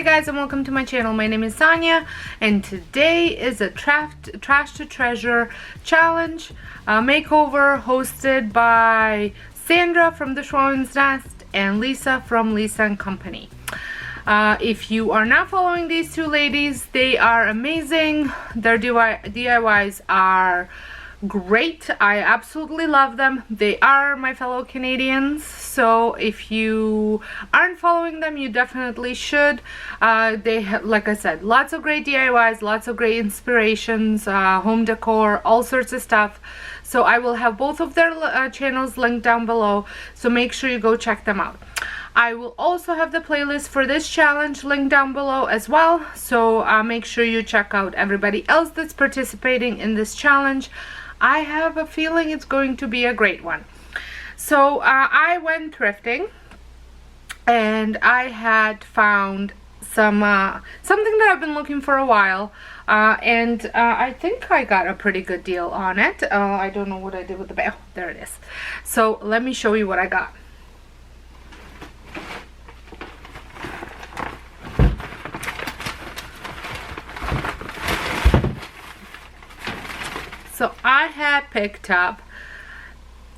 Hi guys, and welcome to my channel. My name is Sonia, and today is a Trash to Treasure challenge makeover hosted by Sandra from the Swan's Nest and Lisa from Lisa & Company. If you are not following these two ladies, they are amazing. Their DIYs are great. I absolutely love them. They are my fellow Canadians, so if you aren't following them, you definitely should. They have, like I said, lots of great DIYs, lots of great inspirations, home decor, all sorts of stuff. So I will have both of their channels linked down below, so make sure you go check them out. I will also have the playlist for this challenge linked down below as well, so make sure you check out everybody else that's participating in this challenge. I have a feeling it's going to be a great one. So I went thrifting, and I had found some something that I've been looking for a while, and I think I got a pretty good deal on it. I don't know what I did with the bag. Oh, there it is. So let me show you what I got. So I had picked up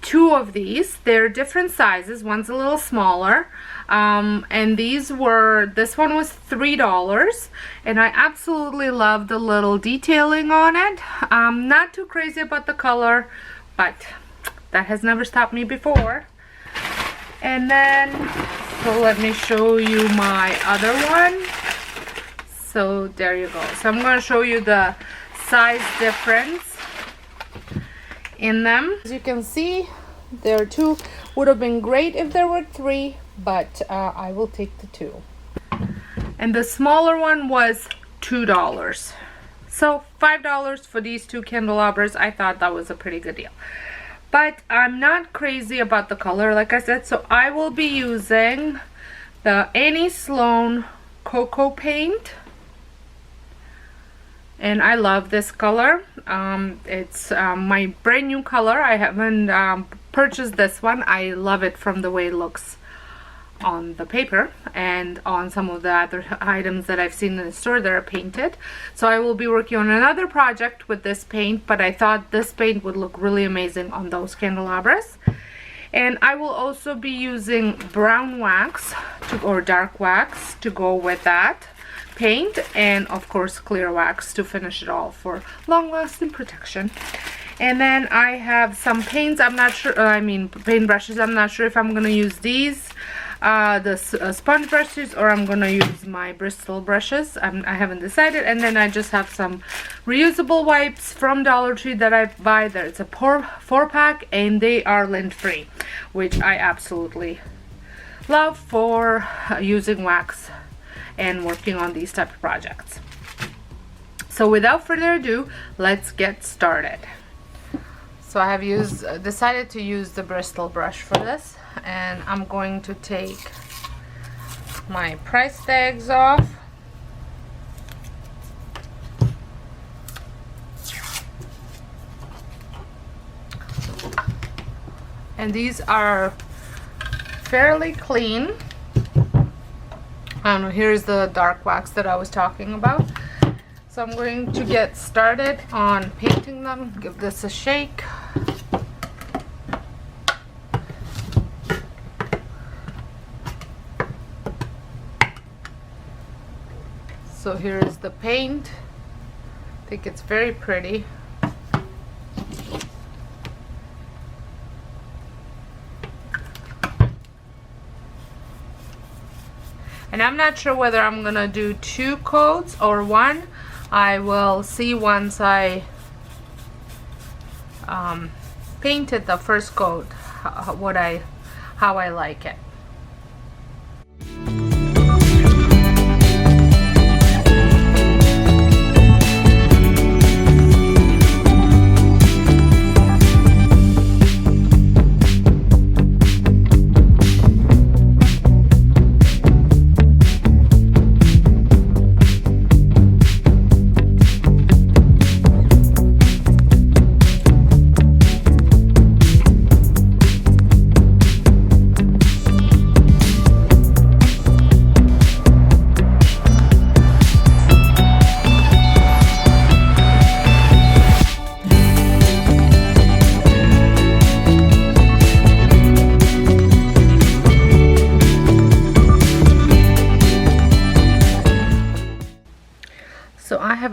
two of these. They're different sizes. One's a little smaller, and this one was $3, and I absolutely love the little detailing on it. Not too crazy about the color, but that has never stopped me before. And then, so let me show you my other one. So there you go. So I'm going to show you the size difference in them. As you can see, there are two. Would have been great if there were three, but I will take the two. And the smaller one was $2. So $5 for these two candelabras. I thought that was a pretty good deal. But I'm not crazy about the color, like I said, so I will be using the Annie Sloan Cocoa Paint. And I love this color. It's my brand new color. I haven't purchased this one. I love it from the way it looks on the paper and on some of the other items that I've seen in the store that are painted. So I will be working on another project with this paint, but I thought this paint would look really amazing on those candelabras. And I will also be using brown wax or dark wax to go with that paint, and of course clear wax to finish it all for long-lasting protection. And then I have some paints. I'm not sure, paint brushes. I'm not sure if I'm gonna use these sponge brushes, or I'm gonna use my Bristol brushes. I haven't decided. And then I just have some reusable wipes from Dollar Tree that I buy there. It's a 4-pack, and they are lint free, which I absolutely love for using wax and working on these type of projects. So without further ado, let's get started. So I have decided to use the Bristol brush for this, and I'm going to take my price tags off. And these are fairly clean. I don't know, here's the dark wax that I was talking about. So I'm going to get started on painting them. Give this a shake. So here is the paint. I think it's very pretty. And I'm not sure whether I'm gonna do 2 coats or 1. I will see once I painted the first coat how I like it.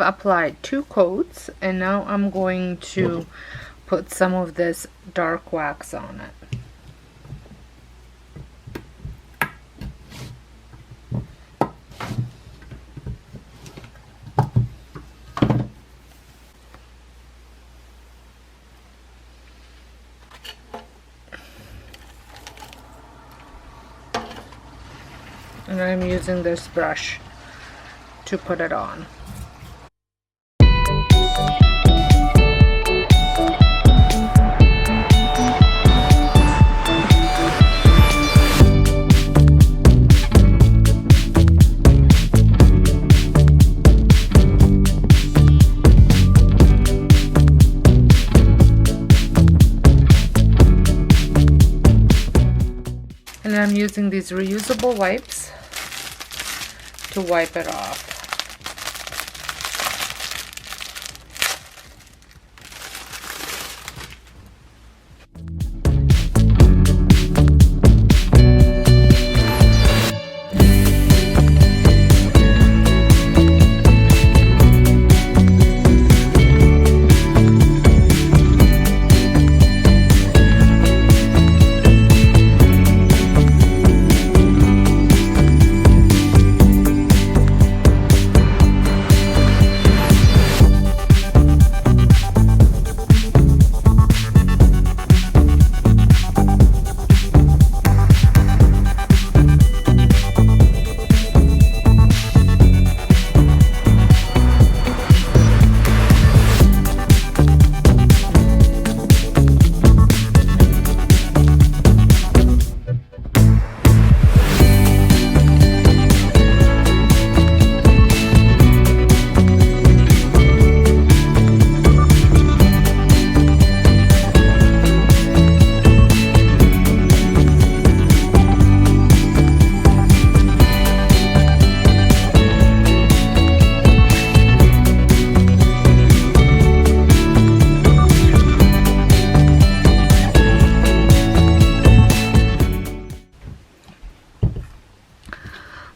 applied 2 coats, and now I'm going to put some of this dark wax on it. And I'm using this brush to put it on. And I'm using these reusable wipes to wipe it off.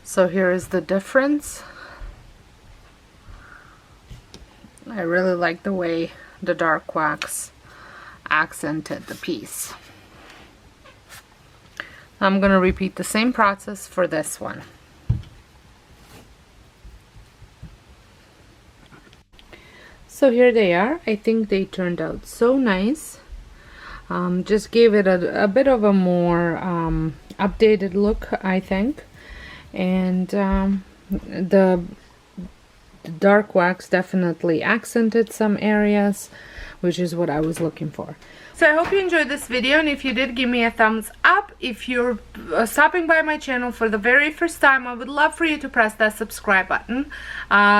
So here is the difference. I really like the way the dark wax accented the piece. I'm going to repeat the same process for this one. So here they are. I think they turned out so nice. Just gave it a bit of a more updated look, I think. And the dark wax definitely accented some areas, which is what I was looking for. So I hope you enjoyed this video, and if you did, give me a thumbs up. If you're stopping by my channel for the very first time, I would love for you to press that subscribe button.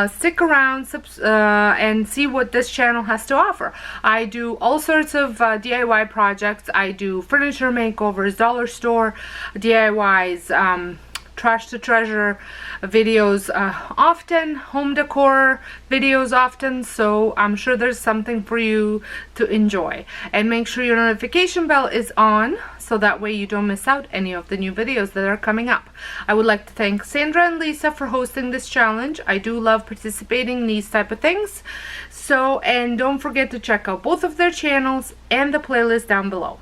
Stick around and see what this channel has to offer. I do all sorts of DIY projects. I do furniture makeovers, dollar store DIYs, trash to treasure videos often, home decor videos often, so I'm sure there's something for you to enjoy. And make sure your notification bell is on so that way you don't miss out any of the new videos that are coming up. I would like to thank Sandra and Lisa for hosting this challenge. I do love participating in these type of things. So, and don't forget to check out both of their channels and the playlist down below.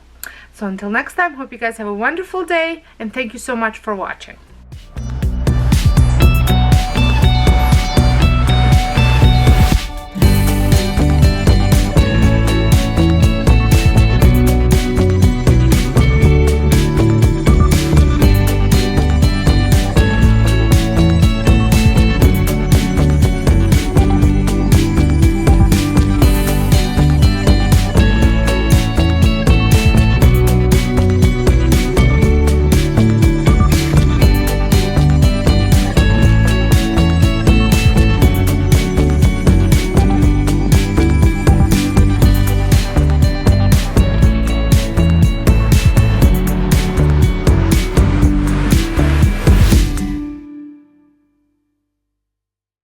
So until next time, hope you guys have a wonderful day, and thank you so much for watching.